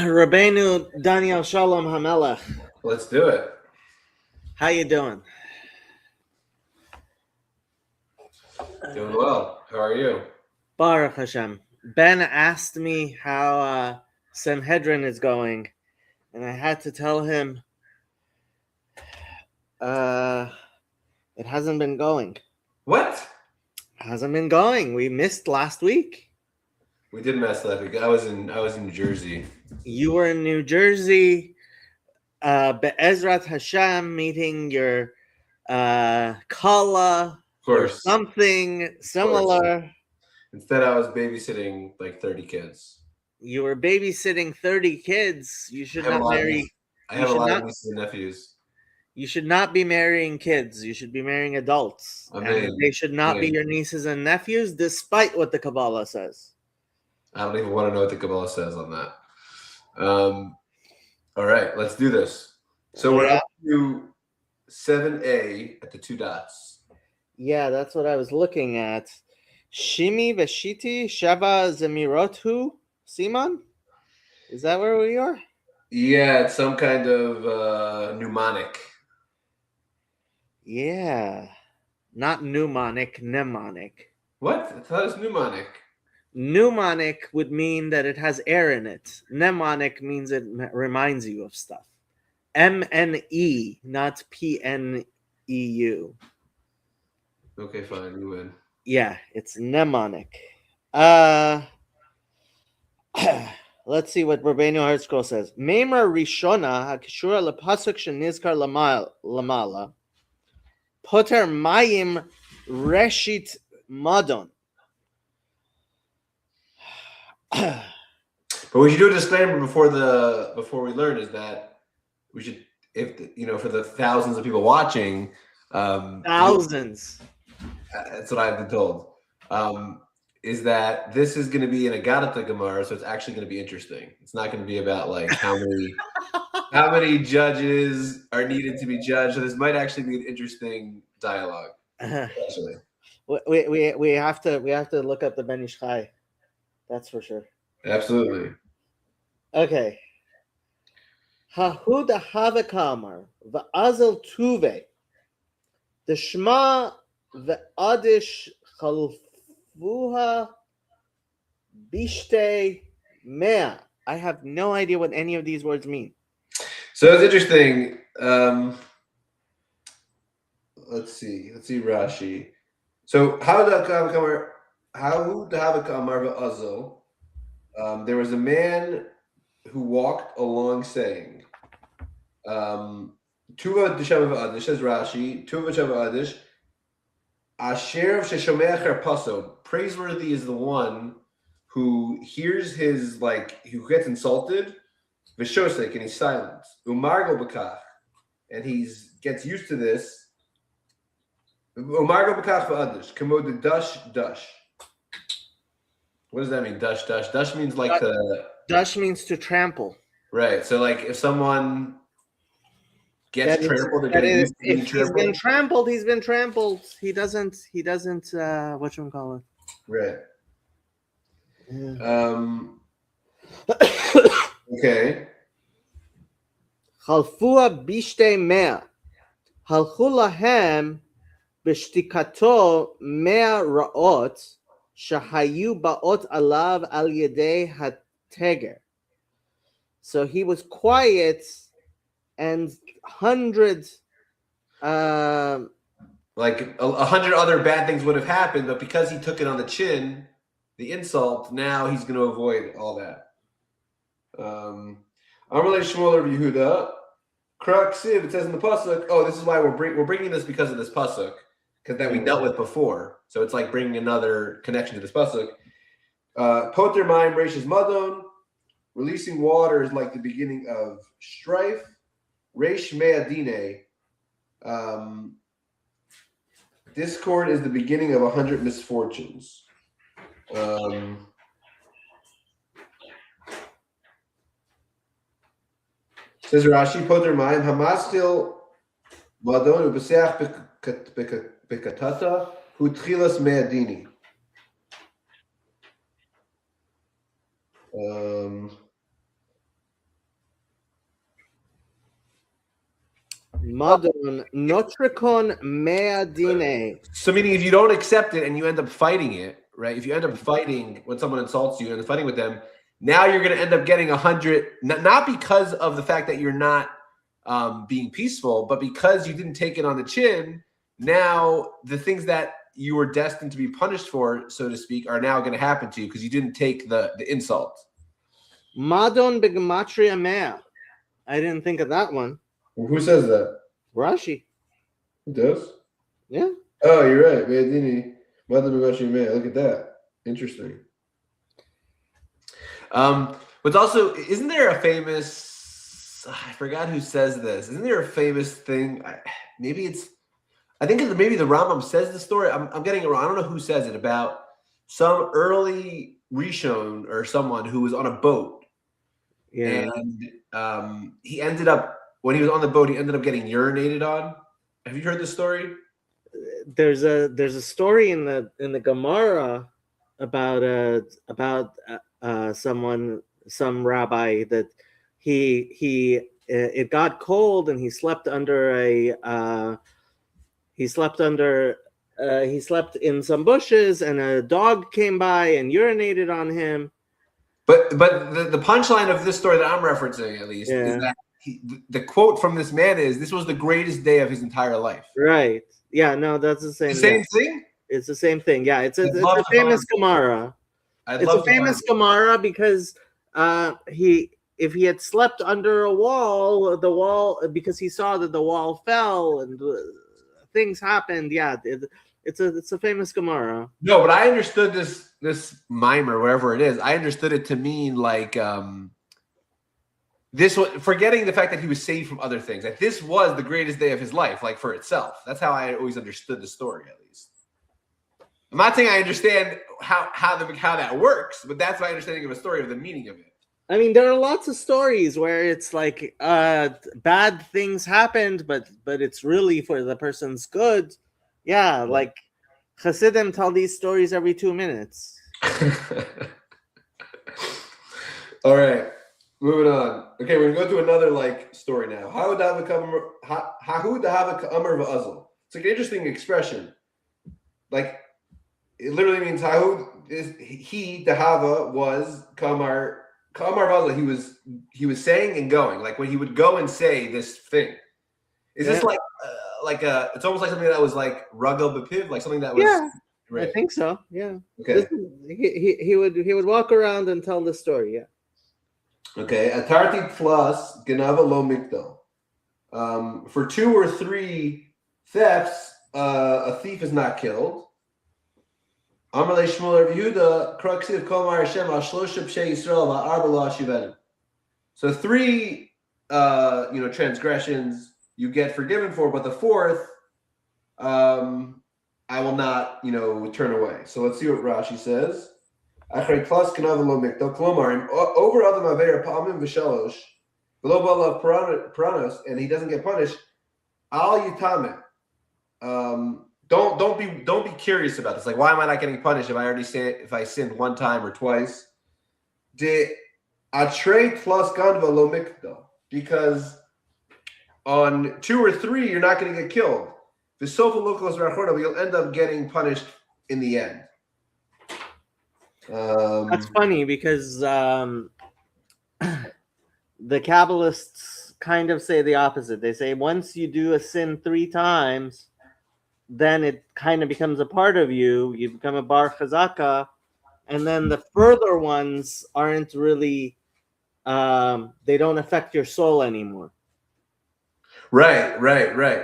Rabbeinu Daniel Shalom Hamelech. Let's do it. How you doing? Doing well. How are you? Baruch Hashem. Ben asked me how Sanhedrin is going, and I had to tell him it hasn't been going. What? Hasn't been going. We missed last week. We did mess last week. I was in New Jersey. You were in New Jersey. Be'ezrat Hashem, meeting your Kala or something similar. Instead, I was babysitting like 30 kids. You were babysitting 30 kids. You should not marry. I have a lot of nieces and nephews. You should not be marrying kids. You should be marrying adults. And they should not be your nieces and nephews, despite what the Kabbalah says. I don't even want to know what the Kabbalah says on that. All right, let's do this. So we're up to 7a at the two dots. Yeah, that's what I was looking at. Shimi Veshiti Shava Zemirotu Siman? Is that where we are? Yeah, it's some kind of mnemonic. Yeah. Not mnemonic, mnemonic. What? I thought it was mnemonic. Mnemonic would mean that it has air in it. Mnemonic means it reminds you of stuff. M-N-E, not P-N-E-U. Okay, fine. You win. Yeah, it's mnemonic. Let's see what Rabbeinu HaRetzko says. Meimar Rishona hakishura lepasuk shenizkar lamala poter mayim reshit madon. But we should do a disclaimer before we learn is that we should, for the thousands of people watching, thousands. That's what I've been told. Is that this is going to be an Agadata Gemara, so it's actually going to be interesting. It's not going to be about like how many judges are needed to be judged. So this might actually be an interesting dialogue. Actually, we have to look up the Ben Ish Chai. That's for sure. Absolutely. Okay. Hahuda Havekamar va'azel tuve the Shema ve'adish chalfuha bishte mea. I have no idea what any of these words mean. So it's interesting. Let's see Rashi. So Hahuda Havekamar va'azel. There was a man who walked along saying, Tuva D'Shem V'Adish, says Rashi, Tuva D'Shem V'Adish, Asher Sheshomeach Paso, praiseworthy is the one who hears who gets insulted, V'Shosek, and he's silent, Umargo B'Kach, and gets used to this, Umargo B'Kach V'Adish, Kamod Dash. What does that mean? Dash. Dash means like Dash means to trample. Right. So like if someone gets trampled, if he's been trampled, he's been trampled. He doesn't whatchamacallit. Right. Yeah. Okay. Halfua bishte mea. Halchu lahem b'shtikato mea ra'ot. Shahayu ba'ot alav al yedei hateger. So he was quiet, and hundreds, like 100 other bad things would have happened, but because he took it on the chin, the insult, now he's going to avoid all that. Amalei Shmuel Rabbi Yehuda, Kraksiv. It says in the pasuk. Oh, this is why we're bringing this because of this pasuk. Because that we dealt with before. So it's like bringing another connection to this pasuk. Poter Mayim Reishis Madon, releasing water is like the beginning of strife. Reish Me'adine, discord is the beginning of 100 misfortunes. Says Rashi, Poter Mayim Hamaskil Madon Ubeseach Bekatata Hutchilas Me'adini. Madon notricon mea dine. So meaning if you don't accept it and you end up fighting it, right? If you end up fighting when someone insults you and fighting with them, now you're going to end up getting 100, not because of the fact that you're not being peaceful, but because you didn't take it on the chin. Now the things that you were destined to be punished for, so to speak, are now going to happen to you because you didn't take the insult. Madon begematria mea. I didn't think of that one. Well, who says that? Rashi. Who does? Yeah. Oh, you're right. Me'adini. Madon begematria mea. Look at that. Interesting. But also, isn't there a famous? I forgot who says this. Isn't there a famous thing? I think maybe the Rambam says the story. I'm getting it wrong. I don't know who says it, about some early Rishon or someone who was on a boat. Yeah. And he ended up, when he was on the boat, he ended up getting urinated on. Have you heard this story? There's a story in the Gemara about some rabbi that it got cold and he slept in some bushes and a dog came by and urinated on him. But the punchline of this story that I'm referencing, at least, is that the quote from this man is, "This was the greatest day of his entire life." Right. Yeah. No, that's the same. The same thing. It's the same thing. Yeah. It's a famous Gemara. It's a famous Gemara because if he had slept under a wall, because he saw that the wall fell and things happened. Yeah. It's a famous Gemara. No, but I understood this mimer, whatever it is. I understood it to mean like this was, forgetting the fact that he was saved from other things. Like this was the greatest day of his life, like for itself. That's how I always understood the story, at least. I'm not saying I understand how that works, but that's my understanding of a story, of the meaning of it. I mean, there are lots of stories where it's like bad things happened, but it's really for the person's good. Yeah, like Hasidim tell these stories every 2 minutes. All right, moving on. Okay, we're gonna go to another story now. It's like an interesting expression. Like it literally means he dahava was kamar vazal. He was saying and going, like when he would go and say this thing. Is this it's almost like something that was like rugel bepiv, like something that was. Yeah, right. I think so. Yeah. Okay. He would walk around and tell the story. Yeah. Okay. Atarti plus genava lo mikdal. For 2 or 3 thefts, a thief is not killed. Amalei Shmuel Rav Yehuda Kruxiv Komar Hashem Al Shloshim Shei Yisrael Va'arba Lo Shivenim. So 3, transgressions you get forgiven for, but the 4th, I will not, turn away. So let's see what Rashi says. Achrei Klas Kanav Lo Mikdal Klomar over Adam Aver Pa'amim V'Shalosh V'Lo Balav Paranos, and he doesn't get punished. Al Yitamet. Don't be curious about this. Like, why am I not getting punished if I sinned 1 time or twice? De atre plus ganva lo mikdal, because on 2 or 3 you're not going to get killed. The sofa locals rachorda, you'll end up getting punished in the end. That's funny because the Kabbalists kind of say the opposite. They say once you do a sin 3 times, then it kind of becomes a part of you. You become a bar chazaka, and then the further ones aren't really, they don't affect your soul anymore. Right.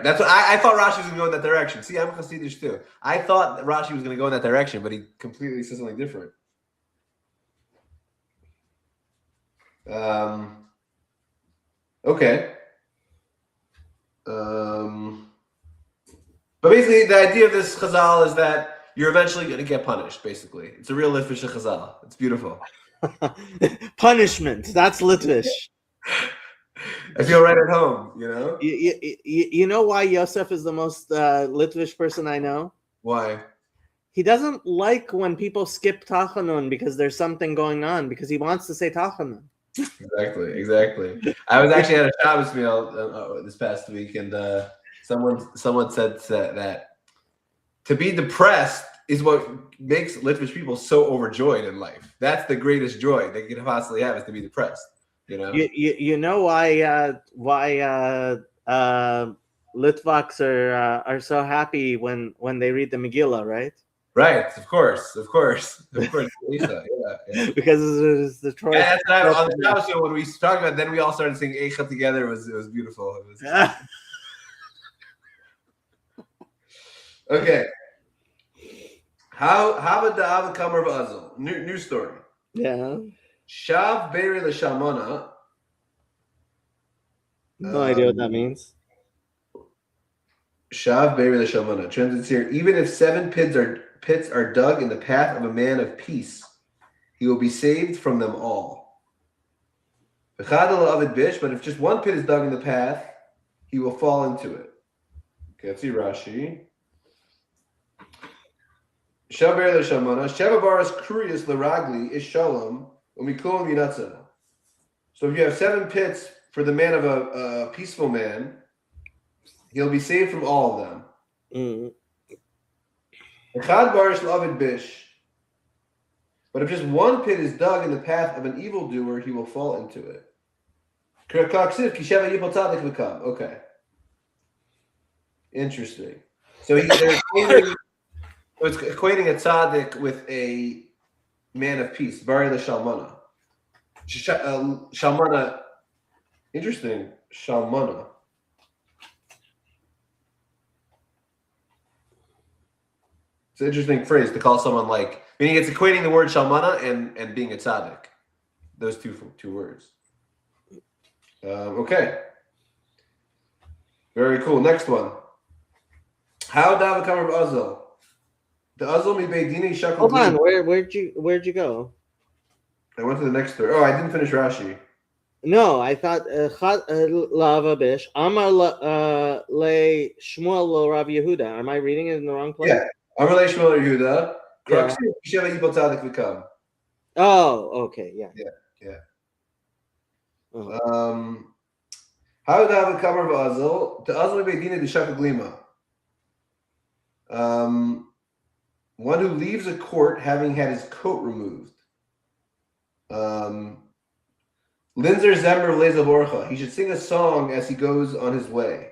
That's what I thought Rashi was going to go in that direction. See, I'm a Hasidish too. I thought that Rashi was going to go in that direction, but he completely says something different. Okay. But basically, the idea of this chazal is that you're eventually going to get punished, basically. It's a real Litvish chazal. It's beautiful. Punishment. That's Litvish. I feel right at home, You know why Yosef is the most Litvish person I know? Why? He doesn't like when people skip Tachanun because there's something going on, because he wants to say Tachanun. Exactly. I was actually at a Shabbos meal this past week, and someone said that to be depressed is what makes Litvish people so overjoyed in life. That's the greatest joy they could possibly have, is to be depressed. You know. You know why Litvaks are so happy when they read the Megillah, right? Right. Of course. Lisa, yeah. Because it's the choice. That's what on the Shabbos show when we talked about. Then we all started singing Eicha together. It was beautiful. It was okay. How about the Avakamer Azul? New story. Yeah. Shav Beri L'Shamana. No idea what that means. Shav Beri L'Shamana. Translates here. Even if 7 pits are dug in the path of a man of peace, he will be saved from them all. But if just 1 pit is dug in the path, he will fall into it. Okay, let's see Rashi. Shaber l'shamana, sheva baras kriyas l'ragli is shalom umikulam yinatza. So if you have 7 pits for the man of a peaceful man, he'll be saved from all of them. Echad baras l'avid bish. But if just 1 pit is dug in the path of an evildoer, he will fall into it. Okay. Interesting. So it's equating a tzaddik with a man of peace. Bari l'shalmana. Shalmana. Interesting. Shalmana. It's an interesting phrase to call someone like, meaning it's equating the word shalmana and being a tzaddik. Those two words. Okay. Very cool. Next one. How David Kamar of Azal? The Azal mi beidini shakal. Hold on, where'd you go? I went to the next story. Oh, I didn't finish Rashi. No, I thought lava bish Amar le Shmuel lo Rav Yehuda. Am I reading it in the wrong place? Yeah. Amar le Shmuel Yehuda. Krux sheva yibol tzadik v'kam. Oh, okay, yeah. Oh. How David Kamar of Azal? The Azal mi beidini shakal glima. One who leaves a court having had his coat removed. Linzer Zemmer Leza Borcha. He should sing a song as he goes on his way.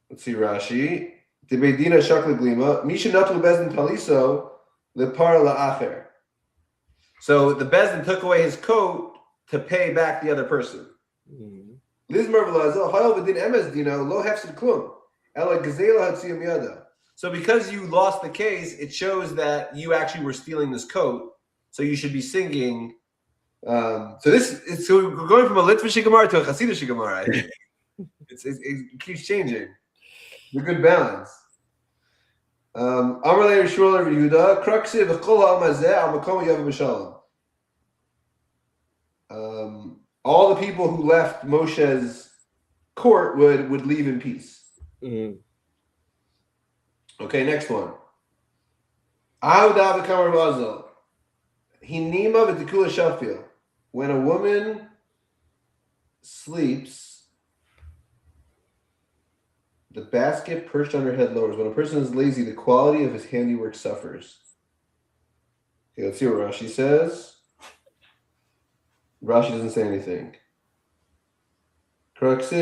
Let's see Rashi. Debedina Shakla Glima. Misha Natul Bezdin Taliso Lepar La'acher. So the Bezdin took away his coat to pay back the other person. Lizmer Vlaza, Hayal Vidin Emes Dino, Lo Hefsid Klum. Ela Gazela Hatsiyam Yada. So because you lost the case, it shows that you actually were stealing this coat. So you should be singing. So we're going from a Litvish Gemara to a Hasidic Gemara. It keeps changing. It's a good balance. Amalei Rishmuel Yehuda Kraksiv V'Kol Ha'amazeh Al Makom Yav B'Shalom. All the people who left Moshe's court would leave in peace. Okay, next one. Ahudav Kamar Vazal. Hinima v'tikula shafil. When a woman sleeps, the basket perched on her head lowers. When a person is lazy, the quality of his handiwork suffers. Okay, let's see what Rashi says. Rashi doesn't say anything. It's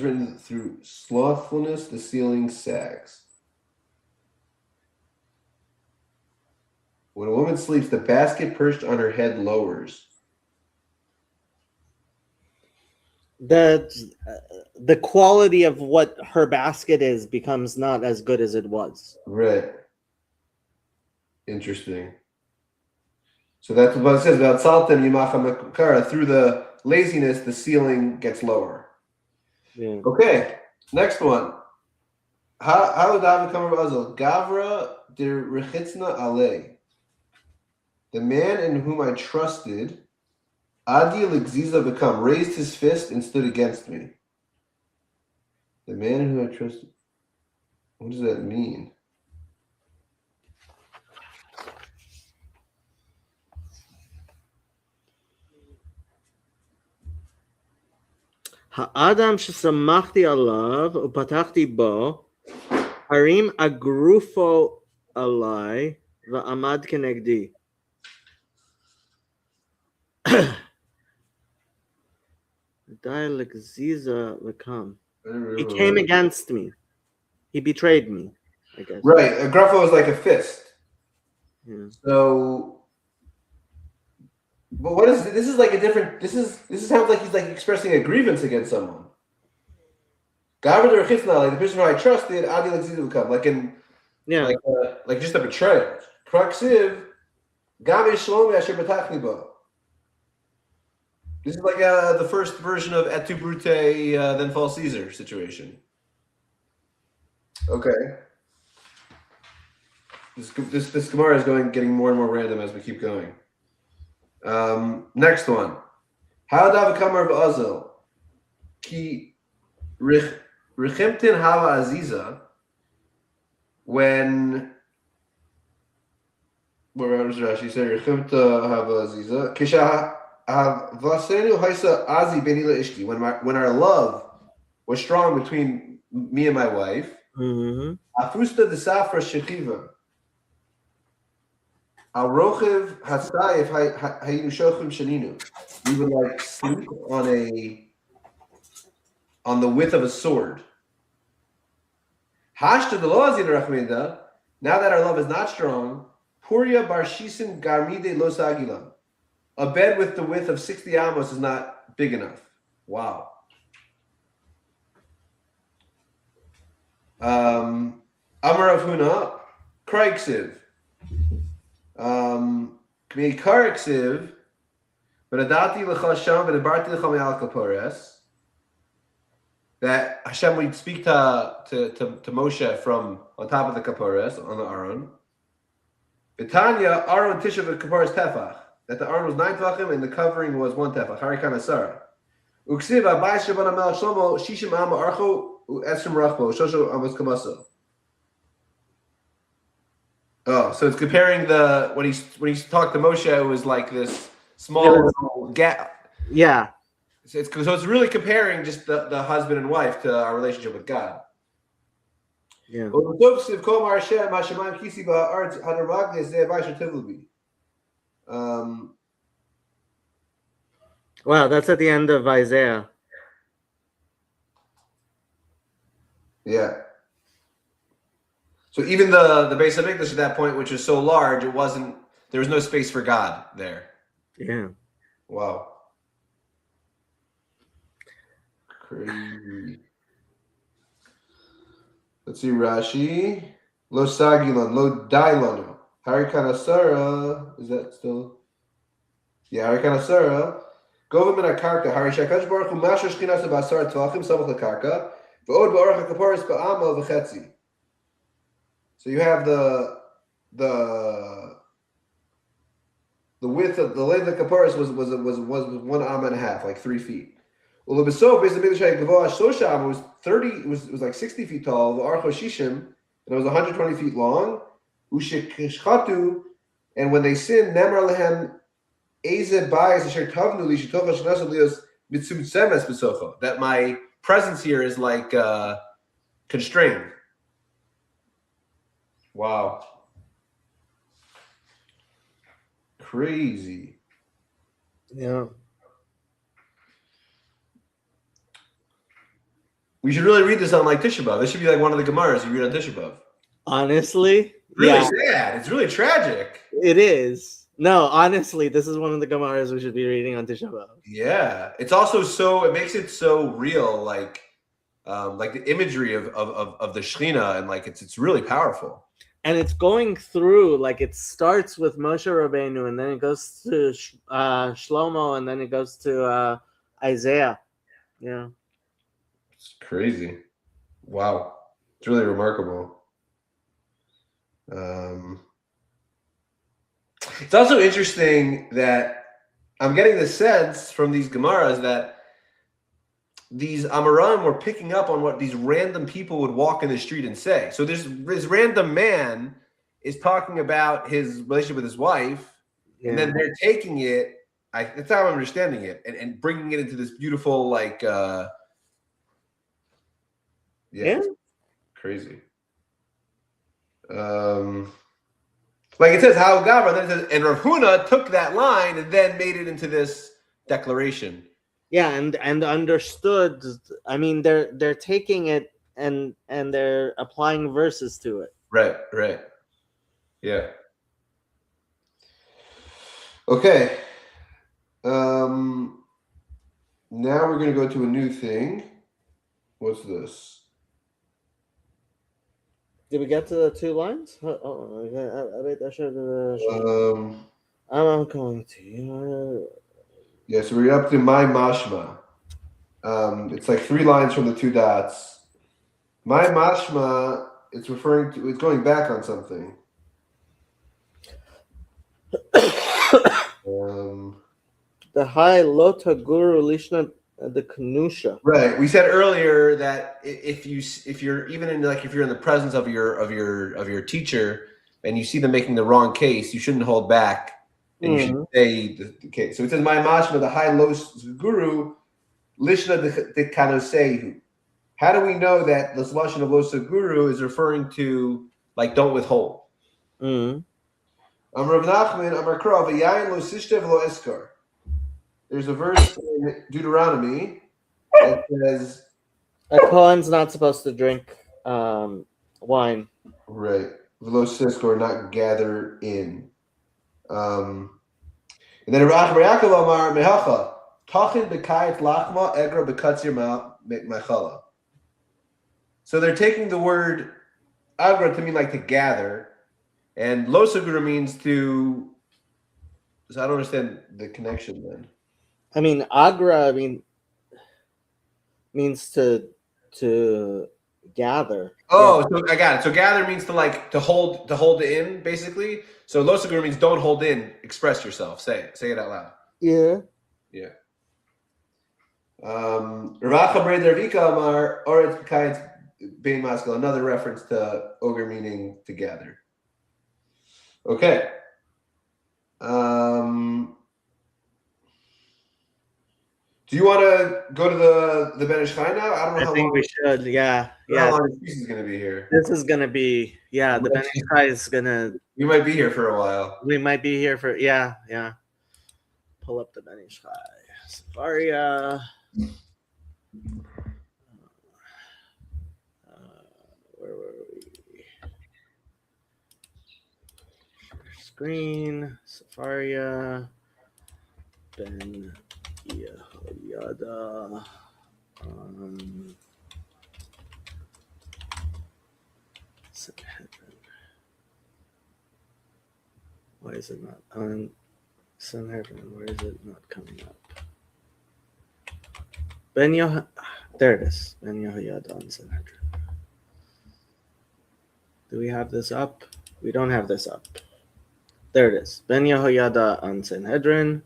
written through slothfulness, the ceiling sags. When a woman sleeps, the basket perched on her head lowers. The quality of what her basket is becomes not as good as it was. Right. Interesting. So that's what it says about Saltan Yimacham. Through the laziness, the ceiling gets lower. Yeah. Okay, next one. How David Kamar Azal? Gavra de Rechitzna Ale. The man in whom I trusted, Adi Legziza Bekam, raised his fist and stood against me. The man in whom I trusted. What does that mean? האדם ששמחתי עליו ופתחתי בו, הרים אגרופו עליי ועמד כנגדי. די לגזיזה לקם. He came against me. He betrayed me, I guess. Right. A gruffo is like a fist. Yeah. So, but what is this? Is like a different. This sounds like he's like expressing a grievance against someone. Like the person who I trusted, Adi Laziz will come. Like in, Yeah. like just a betrayal. Kraksiv, Gavi Shlomi Asher Batachni Bo. This is like the first version of Et tu Brute, then Fall Caesar situation. Okay. This Gemara is getting more and more random as we keep going. Next one. How dav kamar ba'azel ki richimtin hava aziza when where does Rashi say richimta hava aziza kisha vasenu haisa azi benila ishki when our love was strong between me and my wife. Afusta de safra shechiva. Al rochiv hatzayif hayinu shochim shaninu. We would like sleep on the width of a sword. Hashta de loazin rachminda. Now that our love is not strong, puria barshisin garmide los agilam. A bed with the width of 60 amos is not big enough. Wow. Amar of Huna, Kraiksiv. Kariksiv, but Adati Lachasham, but Abarti Lacham Kapores. That Hashem would speak to Moshe from on top of the Kapores, on the Aron. Vitanya, Aron Tisha Kapores Tefach. That the Aron was 9 Tefachim and the covering was 1 Tefach. Harikana Sarah. Uksiv Abai Shabban Amel Shlomo, Shishim Ama Archo. Oh, so it's comparing when he talked to Moshe, it was like this small gap. Yeah. So it's really comparing just the husband and wife to our relationship with God. Yeah. Wow, that's at the end of Isaiah. Yeah. So even the base of English at that point, which was so large, there was no space for God there. Yeah. Wow. Crazy. Let's see, Rashi. Lo sagilon, lo dailonu. Harikana Sarah. Is that still? Yeah, Harikana Sarah. Govim in a karka. Harishakash baruch hu masher shchinas basar tvachim samach lekarka. So you have the width of the length of the kaparis was 1 amma and a half, like 3 feet. Well, the besov based on the was 30. It was like 60 feet tall. The archo shishim, and it was 120 feet long. Ushikishchatu, and when they sinned, nemar lehem eze bayis asher tavnu li shitocha shnasu lios mitzum tzemes besocho. That my presence here is like constrained. Wow. Crazy. Yeah. We should really read this on like Tisha B'Av. This should be like one of the Gemaras you read on Tisha B'Av. Honestly? Really sad. It's really tragic. It is. No, honestly, this is one of the Gemaras we should be reading on Tisha B'Av. Yeah. It's also it makes it so real, like the imagery of the Shekhinah, and like it's really powerful. And it's going through, like it starts with Moshe Rabbeinu, and then it goes to Shlomo, and then it goes to Isaiah. Yeah. It's crazy. Wow. It's really remarkable. It's also interesting that I'm getting the sense from these Gemaras that these Amoraim were picking up on what these random people would walk in the street and say. So this random man is talking about his relationship with his wife, and then they're taking it. That's how I'm understanding it, and bringing it into this beautiful, like, Yeah. Crazy. Like it says how Gavra, then it says, and Rav Huna took that line and then made it into this declaration. Yeah, and understood. I mean, they're taking it and they're applying verses to it. Right. Yeah. Okay. Now we're going to go to a new thing. What's this? Did we get to the 2 lines? I'm going to. Yeah, so we're up to my mashma. It's like 3 lines from the 2 dots. My mashma, it's going back on something. The high lota guru lishna the kanusha. Right. We said earlier that if you're even in if you're in the presence of your teacher and you see them making the wrong case, you shouldn't hold back and you should say the case. So it says my mashma the high los guru lishna the kanosehu. How do we know that the lashon of los guru is referring to don't withhold? Amar Rav Nachman Amar Krav yayin lo sishte v'lo eskar. There's a verse in Deuteronomy that says a Kohen's not supposed to drink wine. Right. V'lo eskar, not gather in. And then Rav Yaakov Amar Mehacha Tachin b'kayit lachma egra b'katzir ma'chala. So they're taking the word agra to mean to gather, and losagura means to. So I don't understand the connection then. I mean, agra means to gather. Oh, yeah. So I got it. So gather means to hold it in, basically. So losagura means don't hold in, express yourself. Say it out loud. Yeah. Another reference to ogre meaning to gather. Okay. Do you want to go to the Ben Ish Chai now? I don't know how long. I think we should. Yeah. How long this piece is going to be here? This is going to be the Ben Ish Chai is going to. We might be here for a while. We might be here for yeah. Pull up the Ben Ish Chai. Safaria. Where were we? Screen. Safaria. Ben Yehoyada. Sanhedrin. Why is it not on Sanhedrin? Why is it not coming up? There it is. Ben Yehoyada on Sanhedrin. Do we have this up? We don't have this up. There it is. Ben Yehoyada on Sanhedrin.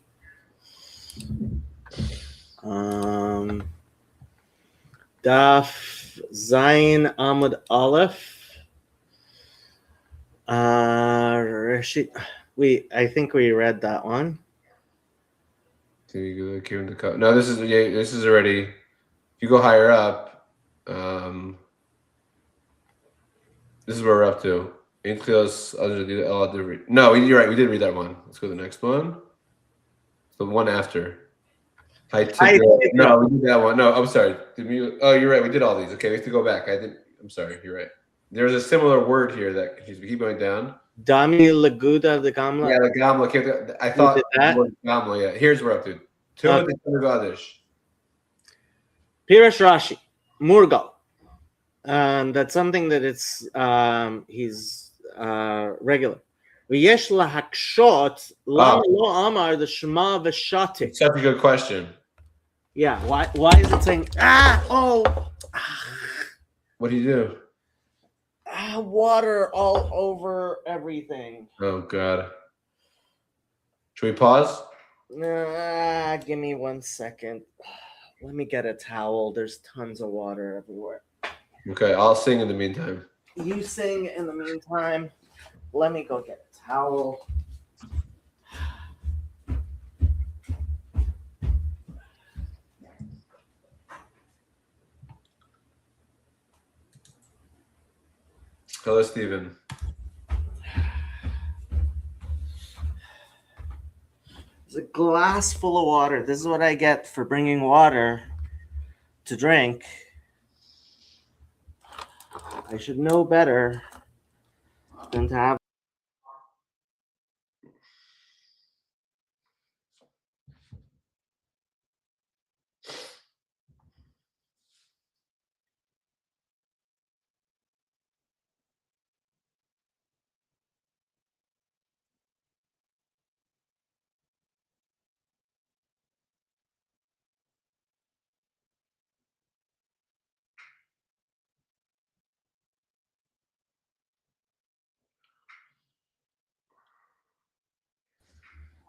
Daf Zayin Amud Aleph. Rashid. I think we read that one. No, this is already. If you go higher up, this is where we're up to. No, you're right. We did read that one. Let's go to the next one. The one after. No, we did that one. No, I'm sorry. You're right. We did all these. Okay, we have to go back. I'm sorry. You're right. There's a similar word here that confused me. Keep going down. Dami Laguda the Gamla. Yeah, the Gamla. I thought that Gamla. Yeah. Here's where we're up to. Pirish Rashi, Murgal. That's something that it's he's regular. V'yesh lahakshot lam lo amar the shema v'shati. Such a good question. Yeah. Why is it saying What do you do? Water all over everything. Oh God. Should we pause? Give me 1 second. Let me get a towel. There's tons of water everywhere. Okay, I'll sing in the meantime. You sing in the meantime. Let me go get a towel. Hello, Steven. It's a glass full of water. This is what I get for bringing water to drink. I should know better than to have.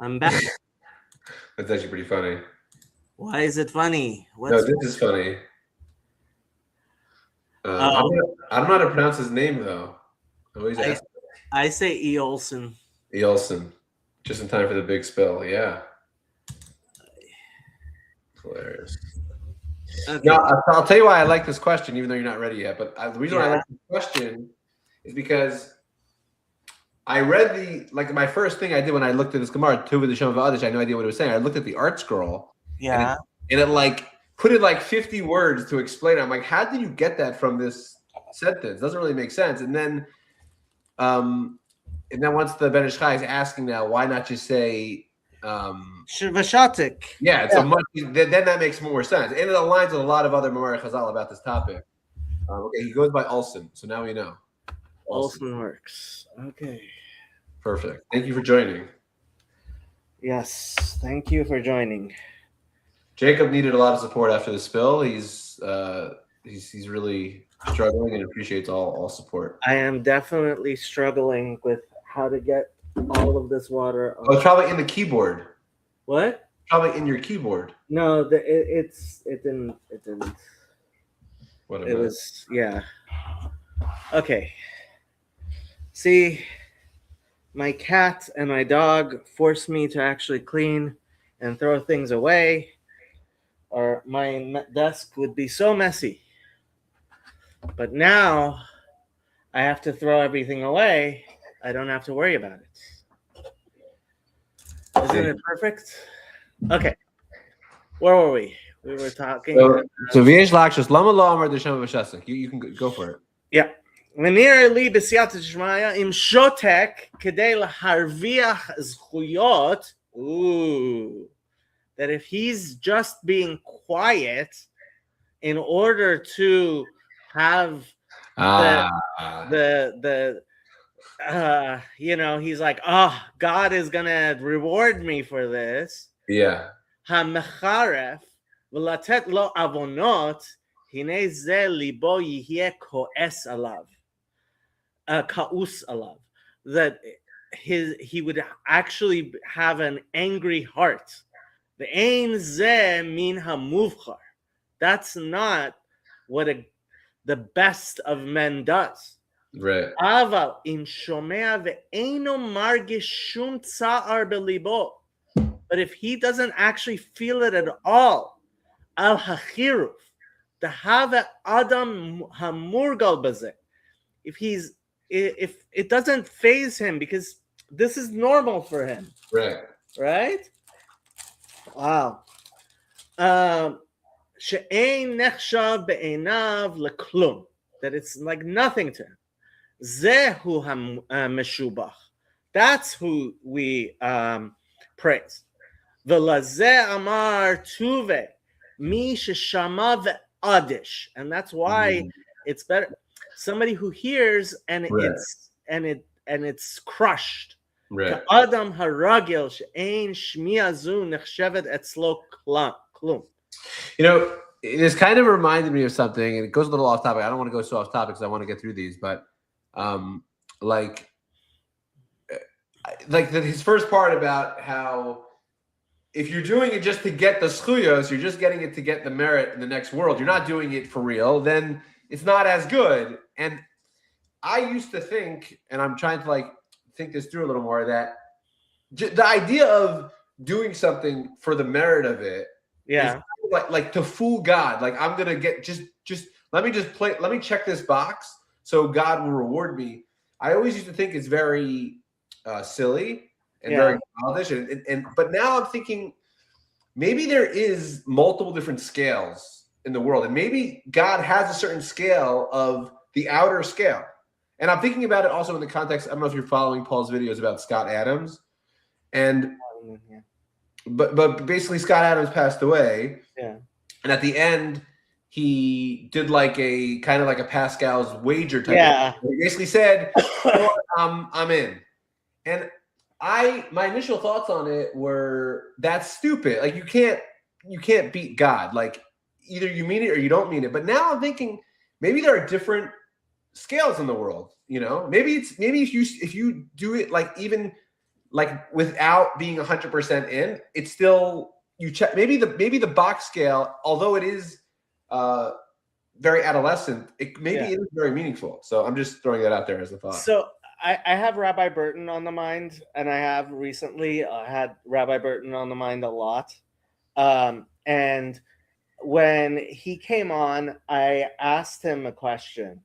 I'm back. That's actually pretty funny. Why is it funny? No, this is funny. I don't know how to pronounce his name, though. I say E. Olson. E. Olson. Just in time for the big spill. Yeah. Hilarious. Okay. Now, I'll tell you why I like this question, even though you're not ready yet. But the reason why I like this question is because I read my first thing I did when I looked at this Gemara, Tuva the Shem V'Adish, I had no idea what it was saying. I looked at the art scroll. Yeah. And it put in 50 words to explain it. I'm like, how did you get that from this sentence? Doesn't really make sense. And then once the Ben Ish Chai is asking now, why not just say Shivashatik? Yeah, so much then that makes more sense. And it aligns with a lot of other Mamar Chazal about this topic. Okay, he goes by Olson, so now we know. Olson works. Okay. Perfect. Thank you for joining. Yes, thank you for joining. Jacob needed a lot of support after the spill. He's really struggling and appreciates all support. I am definitely struggling with how to get all of this water. Oh, it's probably in the keyboard. What? Probably in your keyboard. No, it didn't. What it was Okay. See, my cat and my dog force me to actually clean and throw things away, or my desk would be so messy. But now I have to throw everything away. I don't have to worry about it. Isn't it perfect? Okay. Where were we? We were talking. So V'yesh Lakshas Lama Lo Amar D'Shem V'Shesek. You can go for it. Yeah. V'nir li b'siyat shmaya im shotek kedei laharviach zchuyot. Ooh. That if he's just being quiet in order to have he's like, oh, God is gonna reward me for this. Yeah. Hamecharef v'latet lo avonot hinei ze libo yihye ko'es alav, ka'us alav. That he would actually have an angry heart. Ve'ein ze min hamuvchar. That's not what the best of men does. Right. Aval in shomea ve'eino margish shum tsa'ar belibo. But if he doesn't actually feel it at all, al hachiruf, the have adam hamurgal bazeh. If it doesn't faze him because this is normal for him. Right. Right? Wow. She'ein nechshav be'einav leklum. That it's like nothing to him. Zehu meshubach. That's who we praise. V'lazeh amar tuve mi sheshama ve'adish, and that's why it's better somebody who hears and it's crushed. Right. Adam haragil she'ein shmiya zu nechshevet etzlo klum. You know, this kind of reminded me of something, and it goes a little off topic. I don't want to go so off topic because I want to get through these, but his first part about how if you're doing it just to get the schuyos, you're just getting it to get the merit in the next world. You're not doing it for real. Then it's not as good. And I used to think, and I'm trying to think this through a little more, that the idea of doing something for the merit of it, is like to fool God. Like I'm gonna get just let me check this box so God will reward me. I always used to think it's very silly and very childish, but now I'm thinking maybe there is multiple different scales in the world, and maybe God has a certain scale of the outer scale. And I'm thinking about it also in the context. I don't know if you're following Paul's videos about Scott Adams, and but basically Scott Adams passed away. Yeah. And at the end, he did like a kind of like a Pascal's wager type. Yeah. He basically said, I'm in. And my initial thoughts on it were, that's stupid. Like you can't beat God. Like either you mean it or you don't mean it. But now I'm thinking maybe there are different scales in the world. You know, maybe if you do it like even like without being 100% in, it's still you check maybe the box scale, although it is very adolescent, it is very meaningful. So I'm just throwing that out there as a thought. So I have Rabbi Burton on the mind, and I have recently had Rabbi Burton on the mind a lot. And when he came on, I asked him a question.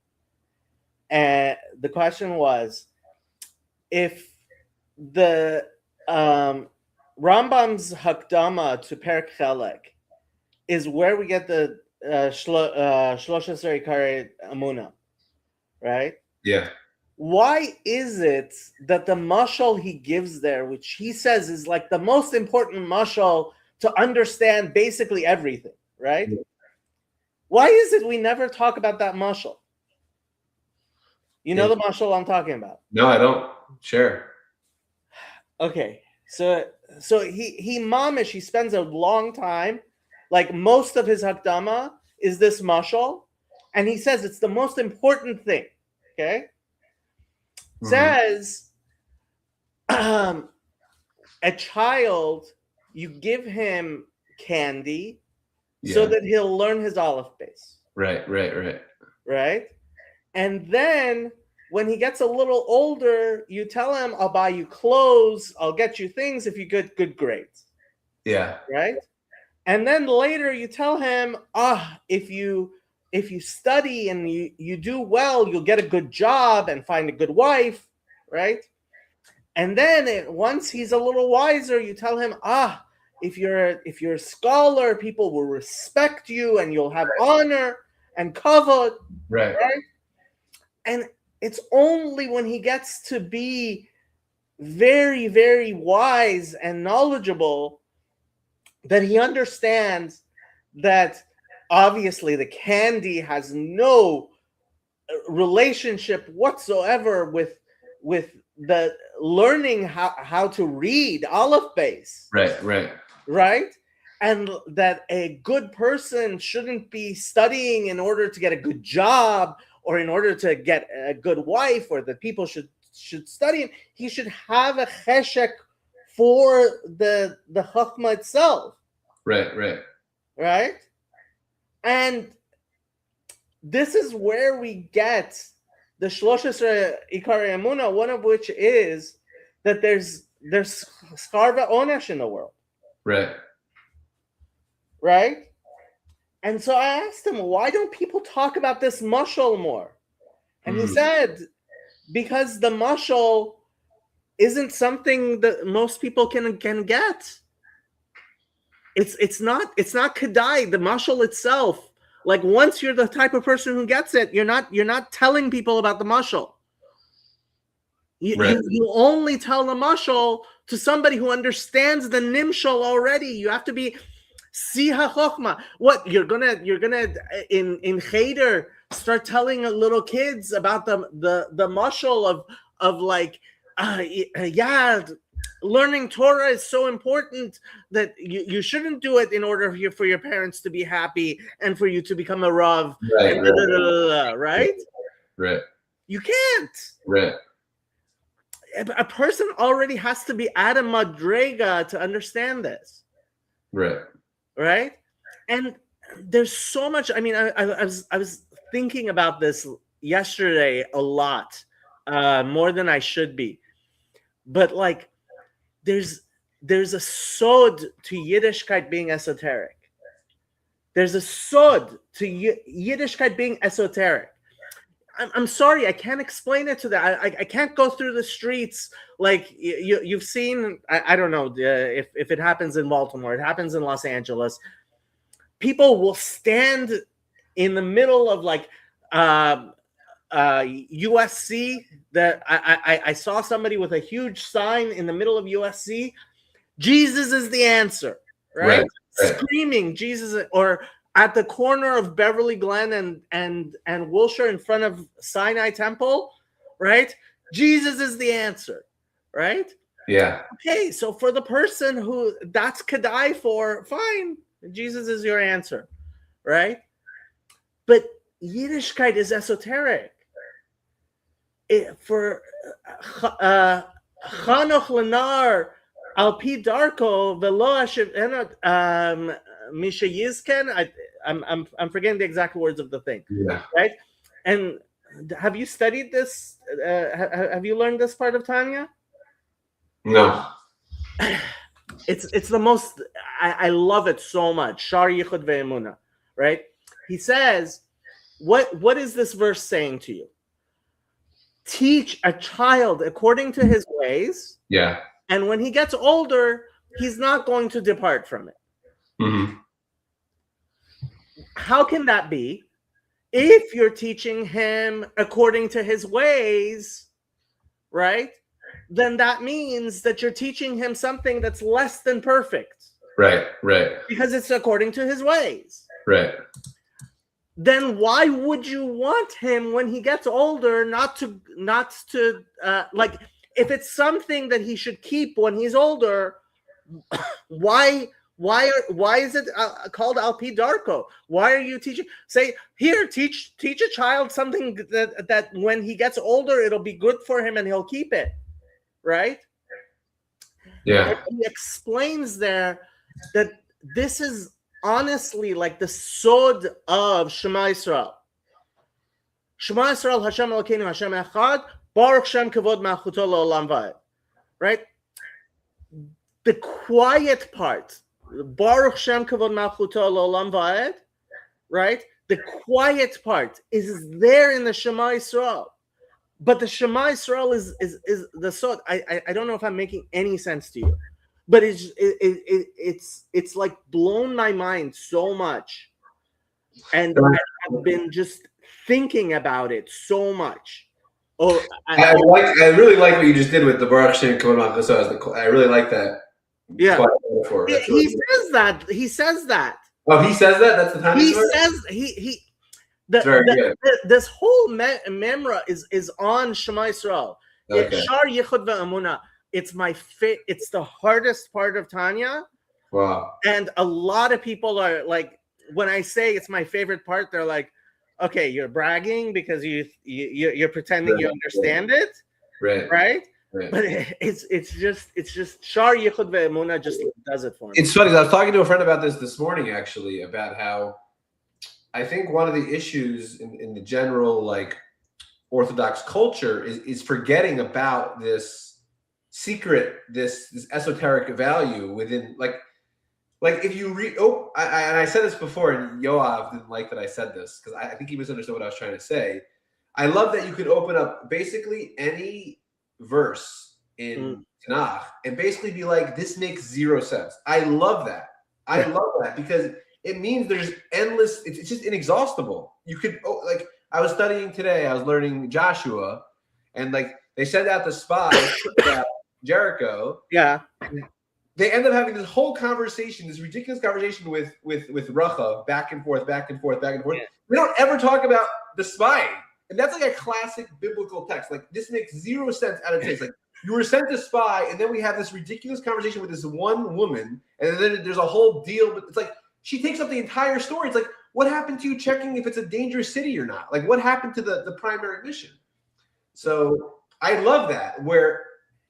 And the question was, if the Rambam's Hakdama to Perek Chelek is where we get the Shlosha Ikari Amuna, right? Yeah. Why is it that the mashal he gives there, which he says is like the most important mashal to understand basically everything, right? Yeah. Why is it we never talk about that mashal? You know the mashal I'm talking about? No, I don't. Share. Okay, so he spends a long time, like most of his hakdama is this mashal, and he says it's the most important thing. Okay, says a child, you give him candy so that he'll learn his aleph base. Right, and then when he gets a little older, you tell him, I'll buy you clothes, I'll get you things if you get good grades. Yeah. Right? And then later you tell him, if you study and you do well, you'll get a good job and find a good wife, right? And then once he's a little wiser, you tell him, if you're a scholar, people will respect you and you'll have honor and kavod. Right? And it's only when he gets to be very, very wise and knowledgeable that he understands that obviously the candy has no relationship whatsoever with the learning how to read aleph base. Right? And that a good person shouldn't be studying in order to get a good job or in order to get a good wife, or that people should study him. He should have a cheshek for the chachma itself. Right? And this is where we get the Shlosha Ikari Amuna, one of which is that there's skarva onesh in the world. Right? And so I asked him, why don't people talk about this mashal more? And he said, because the mashal isn't something that most people can get. It's not kedai. The mashal itself, like once you're the type of person who gets it, you're not telling people about the mashal. You only tell the mashal to somebody who understands the nimshal already. You have to be siha chokhma. What you're gonna in cheder start telling little kids about the mashal of like learning Torah is so important that you shouldn't do it in order for your parents to be happy and for you to become a rav. Right? You can't. A person already has to be at a madrega to understand this. Right? And there's so much. I mean, I was thinking about this yesterday a lot, more than I should be. But like, there's a sod to Yiddishkeit being esoteric. There's a sod to Yiddishkeit being esoteric. I'm sorry, I can't explain it to that. I can't go through the streets like you've seen. I don't know if it happens in Baltimore, it happens in Los Angeles. People will stand in the middle of like USC. That I saw somebody with a huge sign in the middle of USC. Jesus is the answer, right? Screaming Jesus, or at the corner of Beverly Glen and Wilshire in front of Sinai Temple, right? Jesus is the answer, right? Yeah. Okay, so for the person who that's Kedai for, fine, Jesus is your answer, right? But Yiddishkeit is esoteric. For Chanoch Lenar Alpi Darko Velo Misha Yizken. I'm forgetting the exact words of the thing. Yeah. Right? And have you studied this? Have you learned this part of Tanya? No. It's the most. I love it so much. Shar Yichud Ve'emuna. Right? He says, what is this verse saying to you? Teach a child according to his ways. Yeah. And when he gets older, he's not going to depart from it. Mm-hmm. How can that be? If you're teaching him according to his ways, right? Then that means that you're teaching him something that's less than perfect. Right. Because it's according to his ways. Right. Then why would you want him when he gets older not to like, if it's something that he should keep when he's older, why is it called Alpi Darko? Why are you teaching? Say, here, teach a child something that when he gets older, it'll be good for him and he'll keep it, right? Yeah. And he explains there that this is honestly like the sod of Shema Yisrael. Shema Yisrael, Hashem Elokeinu, Hashem Echad, Baruch Shem Kavod Malchuto Le'olam Va'ed. Right? The quiet part, Baruch Shem Kavod Malchuto Le'olam Va'ed, right? The quiet part is there in the Shema Yisrael. But the Shema Yisrael is the sod. I don't know if I'm making any sense to you. But it's like blown my mind so much, and I've been just thinking about it so much. Oh, I really like what you just did with the Baruch Shem Kavod Malchuto. I really like that. Yeah, he says that. He says that. Oh, he says that. That's the time. He says this whole memra is on Shema Yisrael. Okay. It's Shar Yichud Ve'emuna. It's it's the hardest part of Tanya. Wow. And a lot of people are like, when I say it's my favorite part, they're like, okay, you're bragging because you're pretending you understand it. Right? But it's just Shar Yichud Ve'emuna just does it for me. It's funny. I was talking to a friend about this morning, actually, about how I think one of the issues in the general like Orthodox culture is forgetting about this secret, this esoteric value within, like if you read. Oh, and I said this before, and Yoav didn't like that I said this because I think he misunderstood what I was trying to say. I love that you can open up basically any verse in Tanakh and basically be like, this makes zero sense. I love that. I love that because it means there's endless. It's just inexhaustible. You could like I was studying today. I was learning Joshua, and like they send out the spies. Jericho. Yeah. They end up having this whole conversation, this ridiculous conversation with Rachav, back and forth. Yeah. We don't ever talk about the spying. And that's like a classic biblical text. Like, this makes zero sense out of text. Like, you were sent to spy, and then we have this ridiculous conversation with this one woman, and then there's a whole deal. But it's like, she takes up the entire story. It's like, what happened to you checking if it's a dangerous city or not? Like, what happened to the primary mission? So I love that, where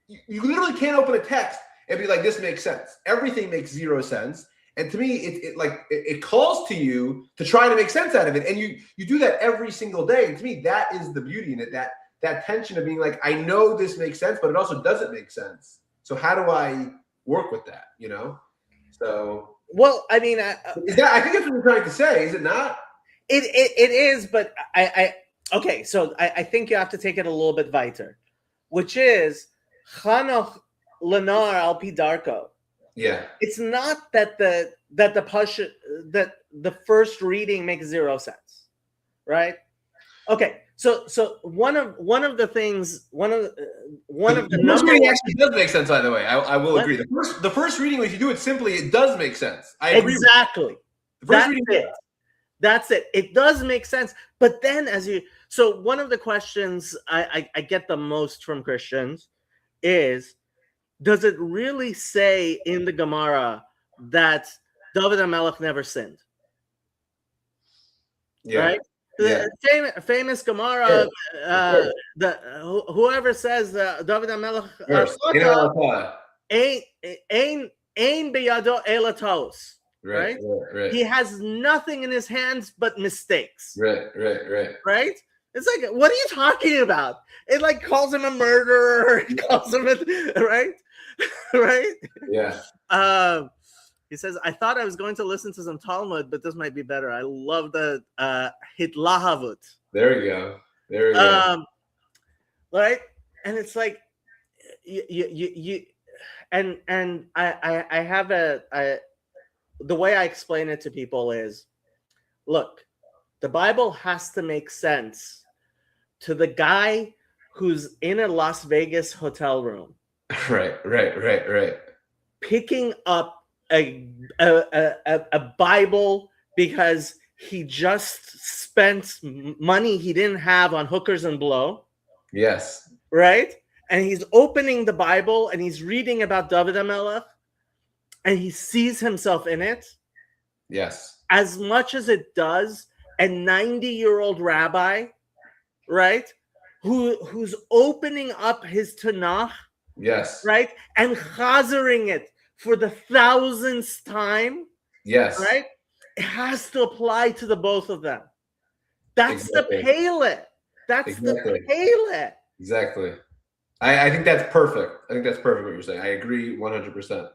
you literally can't open a text and be like, this makes sense. Everything makes zero sense. And to me, it calls to you to try to make sense out of it. And you do that every single day. And to me, that is the beauty in it, that tension of being like, I know this makes sense, but it also doesn't make sense. So how do I work with that, you know? So, well, I mean, I think that's what you're trying to say, is it not? It is, but Okay, so I think you have to take it a little bit weiter, which is Chanoch Lenar al pi darko. Yeah. It's not that the first reading makes zero sense, right? Okay, so one of the things one of the first number reading one, actually does make sense. By the way, I will what? agree. The first reading, if you do it simply, it does make sense. I agree. Exactly. The first That's reading, it. That's it. It does make sense. But then so one of the questions I get the most from Christians is, does it really say in the Gemara that David HaMelech never sinned? yeah, Right? yeah. The famous Gemara, whoever says David HaMelech ain't beyado ela taos. Right? He has nothing in his hands but mistakes. Right? It's like, what are you talking about? It like calls him a murderer. It calls him right? Right? Yeah. He says, I thought I was going to listen to some Talmud, but this might be better. I love the hitlahavut. There we go. Right? And it's like, you and I have the way I explain it to people is, look, the Bible has to make sense to the guy who's in a Las Vegas hotel room. Right. Picking up a Bible because he just spent money he didn't have on hookers and blow. Yes. Right? And he's opening the Bible and he's reading about David HaMelech and he sees himself in it. Yes. As much as it does a 90-year-old rabbi, right? Who's opening up his Tanakh. Yes. Right? And chazering it for the 1000th time. Yes. Right? It has to apply to the both of them. That's the Pele. That's the Pele. Exactly. I think that's perfect. I think that's perfect what you're saying. I agree 100%.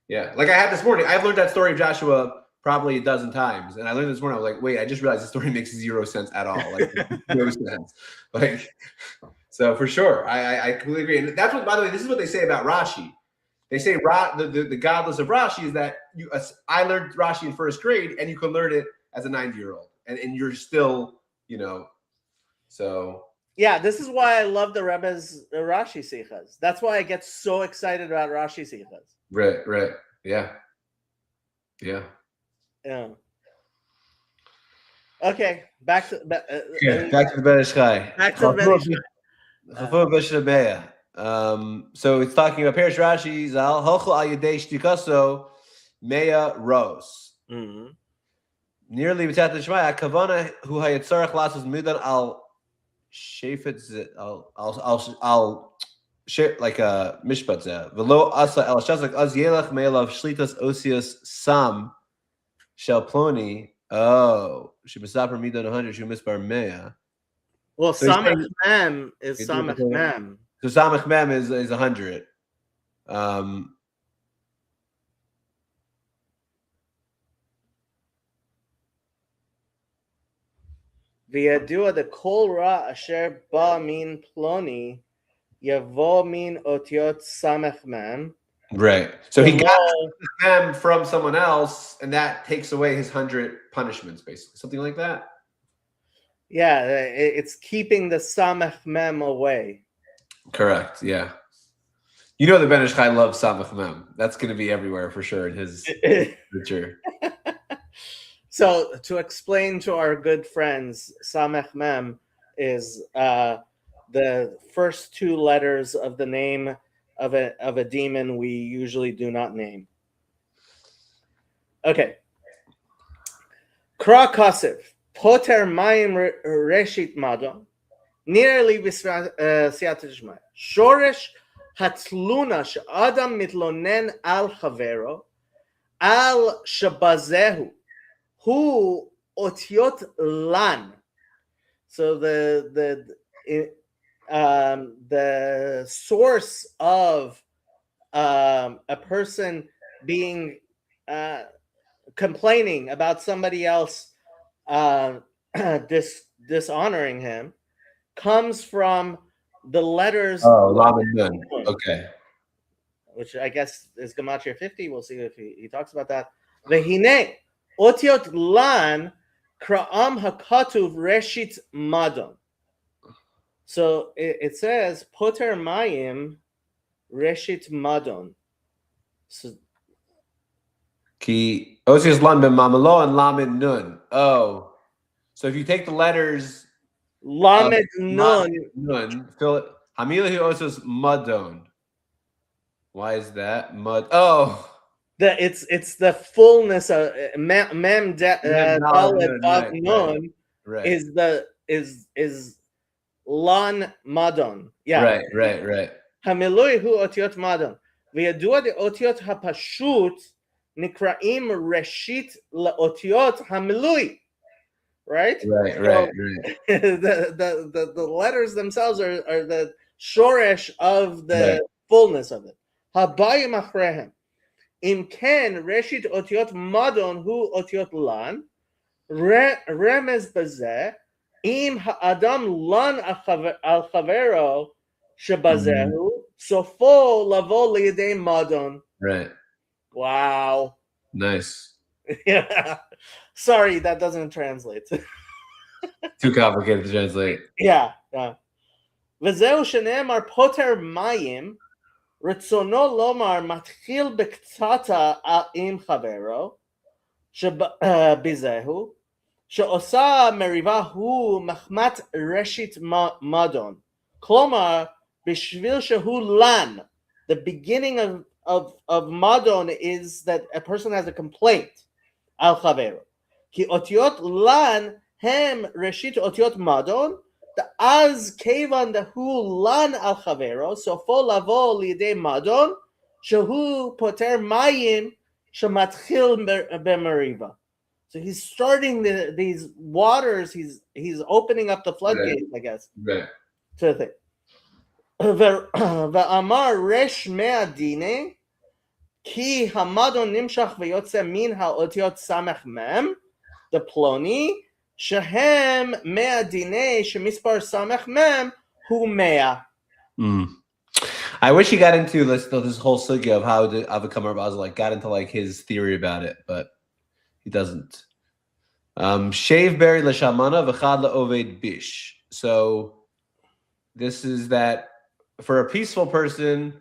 Yeah. Like I had this morning, I've learned that story of Joshua probably a dozen times. And I learned this morning, I was like, wait, I just realized the story makes zero sense at all. Like no sense. Like, so for sure, I completely agree. And that's what, by the way, this is what they say about Rashi. They say the godless of Rashi is that I learned Rashi in first grade, and you can learn it as a 90-year-old, and you're still, so. Yeah, this is why I love the Rebbe's Rashi Sichas. That's why I get so excited about Rashi Sichas. Right. Yeah. Okay, back to the Bereshchai. Back to the Bereshchai. So it's talking about Perish Rashi Zal Hochel al Yedei Shtikaso Mea Ros. Nearly without the Shemaya Kavana who Hayatzarach Lasos Mudan al Shefet al like a mishpat Velo Asa el Shazak Az Yelach Me'elav Shlitas Osius Sam Shel Ploni. Oh, Shibasaper Midan 100 Shumisbar Mea. Well, Samach Mem is Samach Mem. So Samach Mem is 100. V'yadua the kol ra asher ba min ploni yavo min otiot Samach Mem. Right. So he got them from someone else, and that takes away his 100 punishments, basically. Something like that. Yeah, it's keeping the Samach Mem away. Correct. Yeah. The Ben Ish Chai loves Samach Mem. That's going to be everywhere for sure in his literature. So to explain to our good friends, Samach Mem is the first two letters of the name of a demon we usually do not name. Okay. Kra Kasiv. Poter Mayim Reshit Mado. Nearly Siyatishma. Shoresh Hatluna Adam Mitlonen al Chavero al Shabazehu. Hu Otiot Lan. So the source of a person being complaining about somebody else dishonoring him, comes from the letters. Oh, Lam and Nun. Okay. Which I guess is Gematria 50. We'll see if he talks about that. Vehine otiot lan kra'am hakatuv reshit madon. So it says poter mayim reshit madon. So Ki Osios Lan ben Mamalo and Lam and Nun. Oh, so if you take the letters lamed nun. Fill it. Hamilahu Osios Madon. Why is that mud? Oh, It's the fullness of mem dalet vav nun right. is lan madon. Yeah. Right. Hamilui hu otiot madon. V'yadua de otiot hapashut nikraim reshit laotiot hamilui. Right. Right. The letters themselves are the shoresh of the fullness of it. Habayim achrehem. Im ken reshit otiot madon hu otiot lan remez bazeh im ha'adam lan al chavero shebazehu sofo lavo liyadei madon. Right. Wow. Nice. Yeah. Sorry, that doesn't translate. Too complicated to translate. Yeah. V'zeu shene'emar poter mayim רצונו לומר מתחיל בקצתה עם חברו שבזהו שעושה מריבה הוא מחמת ראשית מדון. כלומר, בשביל שהוא לן, the beginning of מדון is that a person has a complaint על חברו. כי אותיות לן הם ראשית אותיות מדון, אז כיוון דהוא לן על חברו, סופו לבוא לידי מדון, שהוא פותר מים שמתחיל במריבה. So he's starting these waters, he's opening up the floodgates, I guess. Right. To the thing. ואמר רש מהדיני, כי המדון נמשך ויוצא מן האותיות סמך מם, דפלוני, שהם 100 דיני שמספר סמך מם הוא 100. I wish he got into this whole sugya of how the Avakam Rabbi got into like his theory about it, but he doesn't. Shave berry l'shamana v'chad la'oved bish. So this is that for a peaceful person,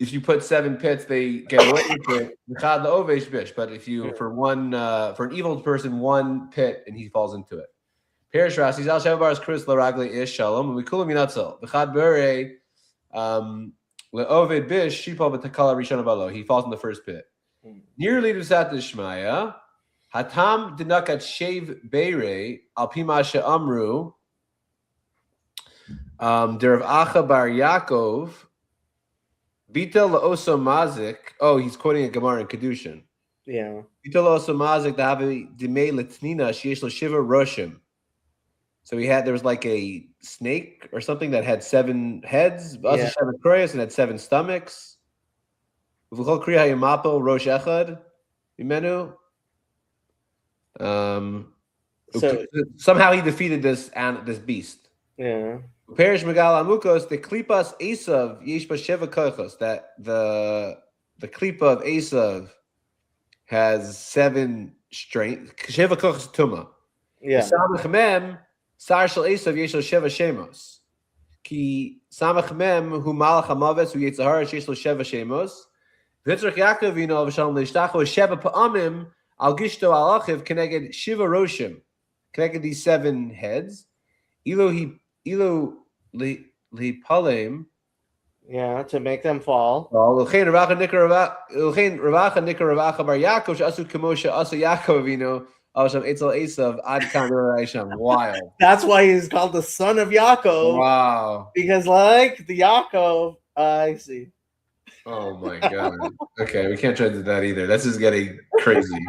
if you put 7 pits, they get away with it. V'chad la'oved bish. But if you for an evil person, 1 pit and he falls into it. Perish Rashi Zal Shevabar's Chris Laragli Ish Shalom and we kula minatzal v'chad berry le'oved bish shipal b'takala rishon balo. He falls in the first pit. Nearly to Sat Shmaya. Hatam dinakat shave beire al pima she'amru derav Acha bar Yaakov bita la'oso mazik. Oh, he's quoting a Gemara in Kedushin. Yeah. Bita la'oso mazik dahavi dimei letnina sheyesh lo shiva roshim. So there was like a snake or something that had 7 heads, also 7 kroyos, and had 7 stomachs. V'chol kriya yamapo rosh echad imenu. So somehow he defeated this beast. Yeah. Perish Megal Amukos, the Klipas Esav Yesh Sheva Kochos, that the Klipa of Esav has 7 strength. Sheva Kochos Tuma. Yeah. Samach Mem Sar Shel Esav Yesh Sheva Shemos. Ki Samach Mem Hu Malach Hamaves Hu Yetzahar Yesh Sheva Shemos. Vitzrach Yaakov Yino V'Shalom Leishtacho Sheva Pa'amim. Al Gishto Alachiv connected Shiva Roshim, connected these 7 heads. Ilo Palem. Yeah, to make them fall. L'chein Ravacha Nikar Ravacha Bar Yaakov Asu Kamosha Asa Yaakov Avino Avsham Eitzel Esav Ad Kan Risham. Wild. That's why he's called the son of Yaakov. Wow. Because like the Yaakov, I see. Oh my God. Okay, we can't try to do that either. This is getting crazy.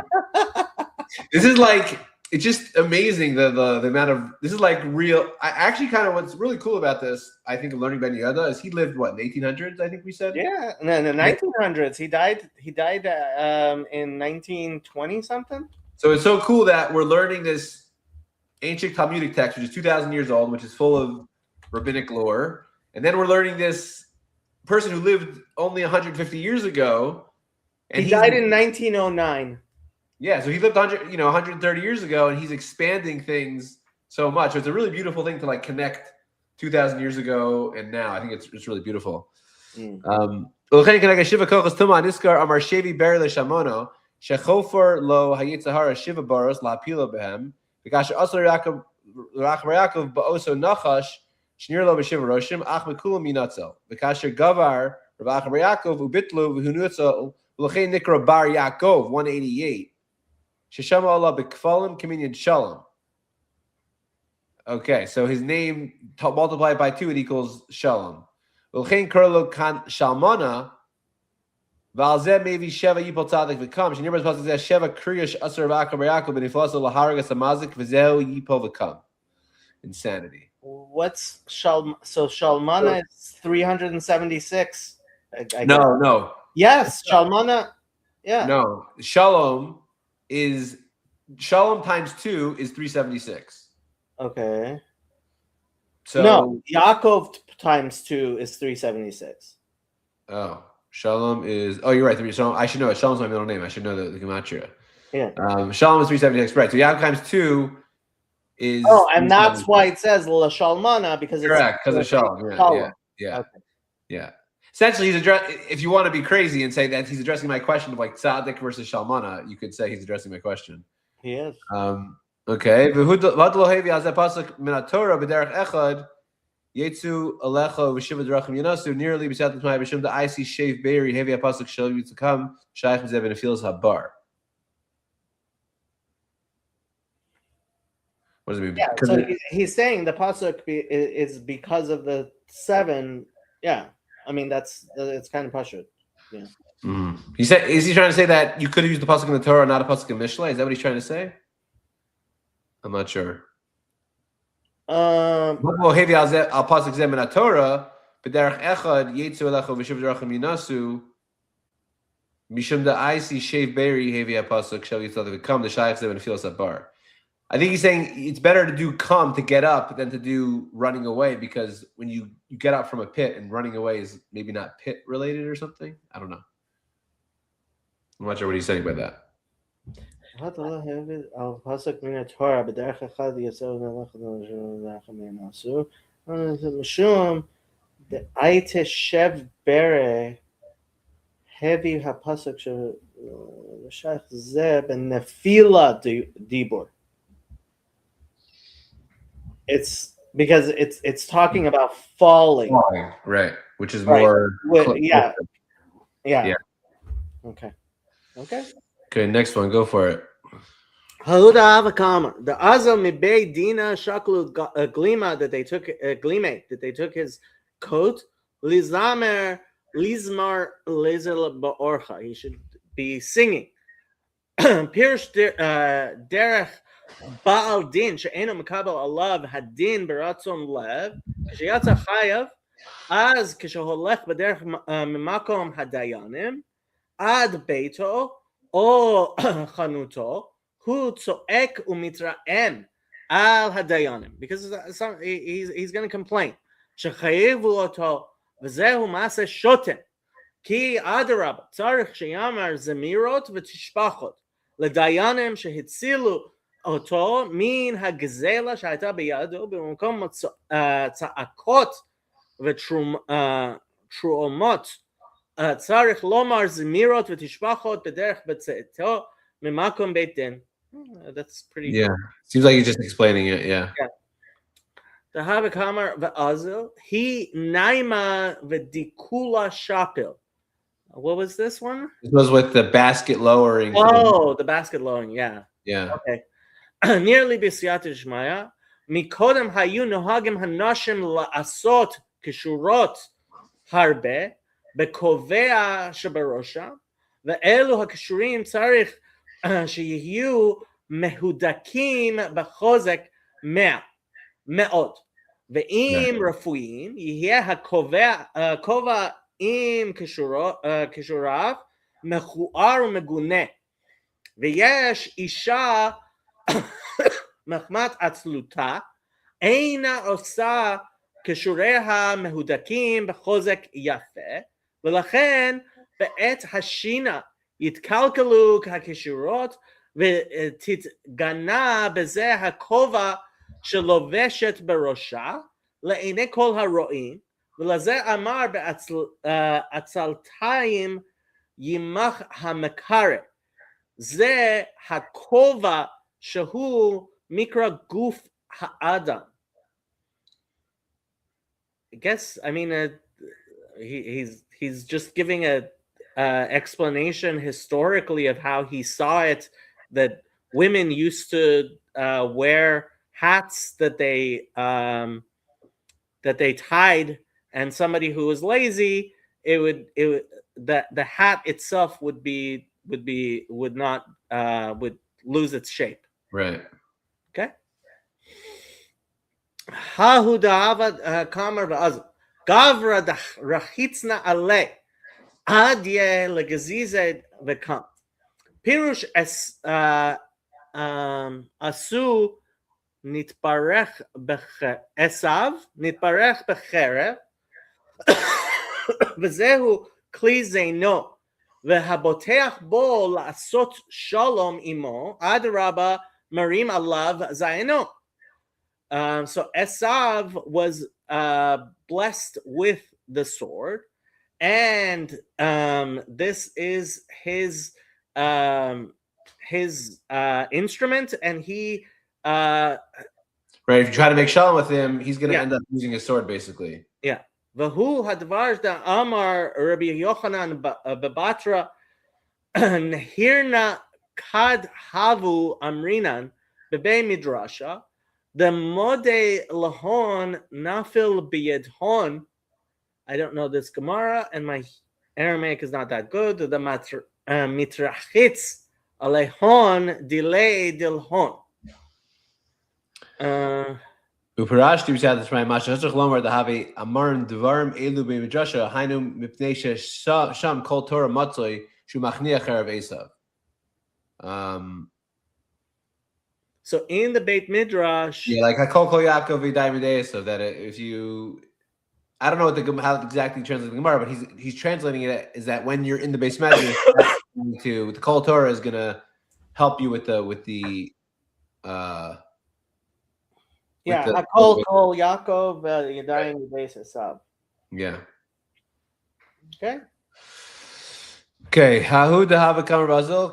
This is like, it's just amazing the amount of, this is like real. I actually kind of, what's really cool about this, I think, of learning Ben Yehuda is he lived what, in the 1800s, I think we said? Yeah, in the 1900s. He died in 1920 something. So it's so cool that we're learning this ancient Talmudic text, which is 2,000 years old, which is full of rabbinic lore. And then we're learning this person who lived only 150 years ago. And he died in 1909. Yeah, so he lived 130 years ago, and he's expanding things so much. So it's a really beautiful thing to like connect 2,000 years ago and now. I think it's really beautiful. Shechofor lo hayitzahara shiva baros la pila behem because asar Yaakov ba'oso nachash shnir lo b'shiva roshim ach mekulam yinatzel because gavar Rav Yaakov ubitlu v'hunutzel l'chein nikra bar Yaakov 188 sheshama Allah b'kfalim communion shalom. Okay, so his name multiplied by 2 it equals shalom. L'chein karlo kan shalmana. Valzeh maybe Sheva Yipol Tzadik v'kam. Shnei Pasuk says Sheva Kriyash Asar V'Akar B'Yaakov B'Niflaso Laharagas Hamazik V'Zeu Yipol v'kam. Insanity. What's Shalmana? So Shalmana is 376. No. Yes, Shalmana. Yeah. No, Shalom times 2 is 376. Okay. So no, Yaakov times 2 is 376. Oh. Shalom is you're right. Shalom, I should know it. Shalom's my middle name. I should know the gematria. Yeah. Shalom is 376. Right. So Yaakov times 2 is. And that's why it says La Shalmana because it's correct because of Shalom. Yeah. Okay. Yeah. Essentially, if you want to be crazy and say that he's addressing my question of like Tzaddik versus Shalmana, you could say he's addressing my question. He is. Okay. Yetsu Alecha v'Shiva Drachim Yanasu nearly besat my b'Shem the I see shave berry heavy apasuk shall you to come shaykh mizeb and feels habar. What does it mean? Yeah, so he's saying the pasuk is because of the 7. Yeah, I mean it's kind of pashut. Yeah. Mm-hmm. Is he trying to say that you could have used the pasuk in the Torah, not a pasuk in Mishlei? Is that what he's trying to say? I'm not sure. Torah, b'derech echad yetzu elecha v'shiv derachim yinasu mishum da I see shave berry heavy apasuk shall you thought come the shaykh zeb and feels that bar. I think he's saying it's better to do come to get up than to do running away because when you get up from a pit and running away is maybe not pit related or something. I don't know. I'm not sure what he's saying by that. pasuk min Torah b'derech echad yetzu elecha v'shiv derachim yinasu mishum the aite shev bere heavy hapasuk shaykh zeb and nefila dibur. It's because it's talking about falling, right? Which is right. more, yeah. Okay. Next one, go for it. Hahuda Avakama, the Azal Mibei Dina Shaklu Glima that they took that they took his coat. Lizmar Lezel Baorcha. He should be singing. Pirsh Derech Baal Din She'ena Makabel Alav Hadin Beratzon Lev Ksheyatza Chayav Az Ksheholech B'derech Mimakom Hadayanim Ad Beito O Chanuto Hu Tzoek Umitraem Al Hadayanim, because he's going to complain. Shechayevu Oto V'zehu Mase Shotem Ki Adarab Tzarich Sheyamar Zemirot V'Tishpachot L'Dayanim Shehitzilu Oto Min HaGzela Sh'Hayta B'Yado B'Makom Tza'akot V'Truomot Tzarich Lomar Zemirot V'Tishpachot B'Derech B'Tze'eto Mimakom Beit Din. That's pretty. Yeah, seems like he's just explaining it. Yeah. The Havikamar V'Azil He Naima V'Dikula Shapil. What was this one? This was with the basket lowering. Oh, the basket lowering. Yeah. Okay. Nearly B'Siyat Shmaya Mikodem Hayu Nohagim Hanashim La'asot Kishurot Harbe Bekovea Shabarosha Ve'elu HaKishurim Tzarich Sheyihu Mehudakim B'Chozek Me'ot Ve'im Rafuim Yeh HaKova Im Kishurav Mechuar Megune Ve'yesh Isha מחמת עצלותה, אינה עושה כישוריה מהודקים בחוזק יפה, ולכן בעת השינה יתקלקלו הכישורות ותתגנה בזה הכובע שלובשת בראשה לעיני כל הרואים, ולזה אמר בעצלתיים יימח המקרא, זה הכובע שהוא מקרא גוף האדם. I guess, I mean, he's just giving a explanation historically of how he saw it, that women used to wear hats that they tied, and somebody who was lazy, the hat itself would lose its shape. Right. Okay. Hahu da'avad kamar va'az gavra rachitzna ale adye legazized v'kam pirush asu nitparech esav nitparech becherev v'zehu kli zeino v'haboteach bo la'asot shalom imo adraba marim alav zayeno. So Esav was blessed with the sword, and this is his instrument, and he right. If you try to make shalom with him, he's going to end up using his sword, basically. Yeah. Vahu hadvar da Amar Rabbi Yochanan bebatra nehirna kad havu amrinan bebe midrasha. The mode lahon nafil biyedhon. I don't know this Gemara, and my Aramaic is not that good. The mitrachitz alehon delay dilhon. Uparashti b'shat t'shmai masha hashach lomar dahavi amarim dvarim elu b'midrasha hainu mipnei sham kol Torah matzoi shu machniach erev Esav. So in the Beit Midrash, like Hakol Kol Yaakov V'Dai so that if you, I don't know how exactly translating the Gemara, but he's translating it is that when you're in the Beis Medrash, the Kol Torah is gonna help you with the Hakol Kol Yaakov V'Dai Esav. Yeah. Okay. Hahu dehava kamar bazil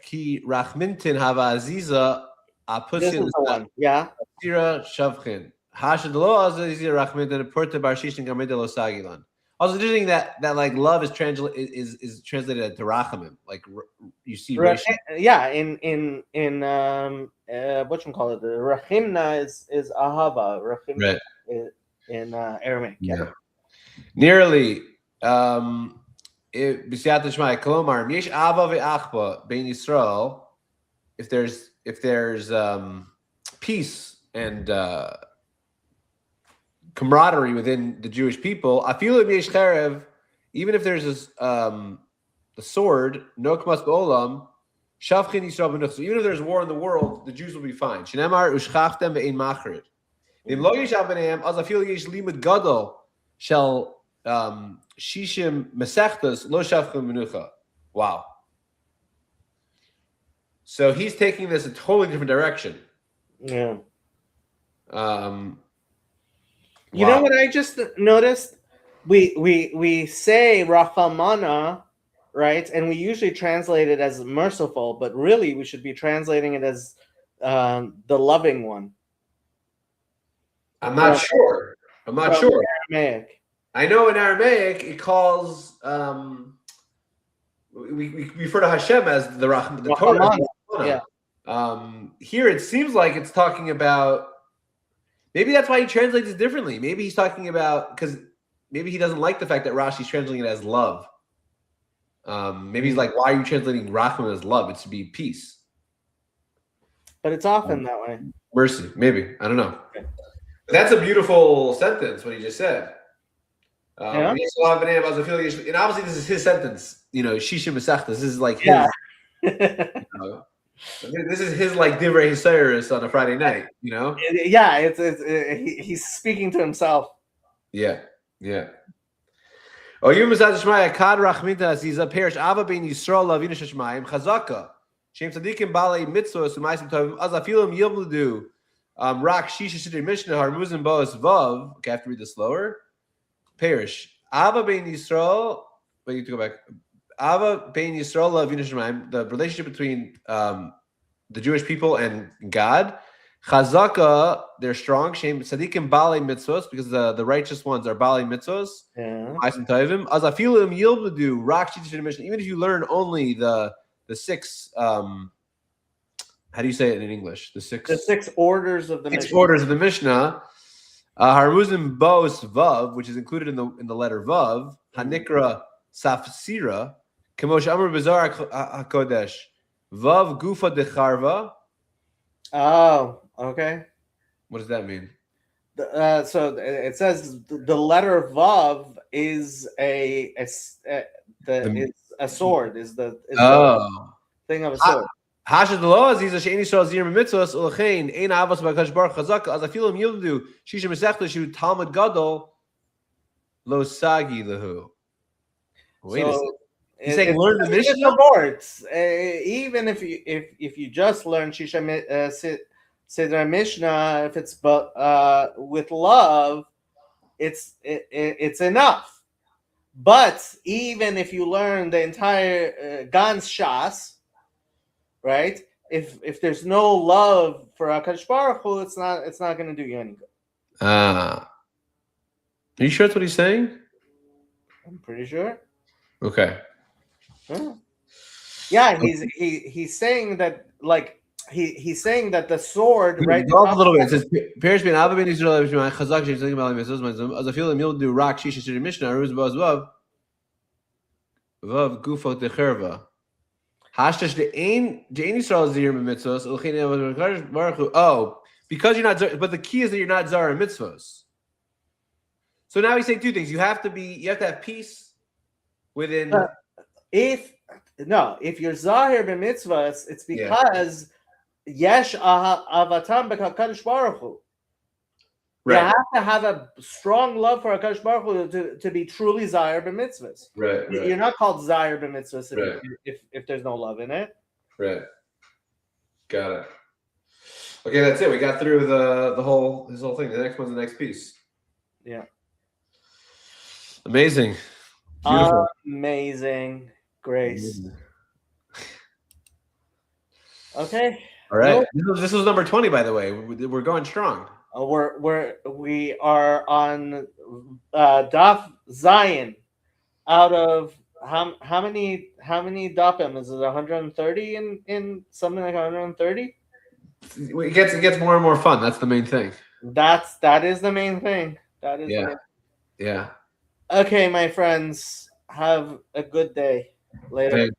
ki rachmintin hava aziza apusin yeah. Sira shavchin hashadlo aziza rachmintin porta barshishin gamidelo sagilan. Also interesting that like love is translated to rachamim, like you see. In what you call it, the rachimna is ahava. Rachimna in Aramaic. Yeah. Nearly. If there's peace and camaraderie within the Jewish people, I feel it even if there's this a sword, no kmas b'olam, shavchin Yisrael b'nuchsu. Even if there's war in the world, the Jews will be fine. Shinemar ushchachtem ve'ein machrit. Im lo yishav b'neim, az afil yish limud gadol shall Shishim Mesechtas Lo Shavchim Menucha. Wow. So he's taking this a totally different direction. Yeah. Wow. You know what I just noticed? We say Rachamana, right? And we usually translate it as merciful, but really we should be translating it as the loving one. I'm not sure. Aramaic. I know in Aramaic it calls we refer to Hashem as the Torah. Yeah. Here it seems like it's talking about, maybe that's why he translates it differently. Maybe he's talking about, because maybe he doesn't like the fact that Rashi's translating it as love. Maybe he's like, why are you translating Rachman as love? It's to be peace. But it's often that way. Mercy, maybe. I don't know. Okay. That's a beautiful sentence, what he just said. And obviously this is his sentence, Shishim Masechtas. This is like his. This is his like divrei hisayrus on a Friday night, you know? Yeah, he's speaking to himself. Yeah. Oh, you Mizad Shmaya Kad Rachminta Aziza Perish Ava Ben Yisrael Lavina Shmayim Chazaka Shem Tzadikim Balei Mitzvos Umaisim Tovim Azafilim Yivludu Rak Shisha Sidri Mishnah Harmuzim Boas Vav. Okay, I have to read this slower. Perish Ava Ben Yisrael. Wait, you to go back. Ava Ben Yisrael Lavina Shmayim. The relationship between the Jewish people and God. Chazaka, they're strong. Shem tzadikim balei mitzvos, because the righteous ones are balei mitzvos. Yeah. Azafilim yilvadu rak shita Mishnah. Even if you learn only the six, how do you say it in English? The six orders of the Mishnah. Orders of the Mishnah. Harmuzim bos vav, which is included in the letter vav. Hanikra safsira. Kamosh amar bezar hakodesh. Vav gufa decharva. Oh, okay. What does that mean? So it says the letter Vav is a sword. Is the thing of a sword. Hashad lo aziza she'eni shal zir mitzvos ulchein ein avos b'akadosh baruch chazaka as afilim yildu shisha mesechta shu Talmud gadol lo sagi lehu. Wait a second. He's saying learn the Mishnah. Even if you just learn Shisha Sidra Mishnah, if it's with love, it's enough. But even if you learn the entire Gans Shas, right? If there's no love for HaKadosh Baruch Hu, it's not going to do you any good. Are you sure that's what he's saying? I'm pretty sure. Okay. Yeah, he's saying that, like, he's saying that the sword, right? A little bit. It says Perish ben Abba ben Israel Chazak Shem Tzadikim Balei Mitzvos as afilim yildu rak shisha shiri Mishnah aruz baz vav gufot decherva hashtash de'ein Yisrael zir mitzvos ulchein avos baruch hu. Oh, because you're not. But the key is that you're not zar mitzvos. So now he's saying two things. You have to have peace within. If you're zahir b'mitzvahs, it's because yesh avatam b'Hakadosh Baruch Hu. Right. You have to have a strong love for Hakadosh Baruch Hu to be truly zahir b'mitzvahs. Right. You're not called zahir b'mitzvahs if there's no love in it. Right. Got it. Okay, that's it. We got through his whole thing. The next one's the next piece. Yeah. Amazing. Beautiful. Amazing grace. Okay. All right. This was number 20, by the way. We're going strong. We are on Daf Zion. Out of how many dafim is it? 130 in something like 130. It gets more and more fun. That's the main thing. That is the main thing. That is. Yeah. Okay, my friends. Have a good day. Later.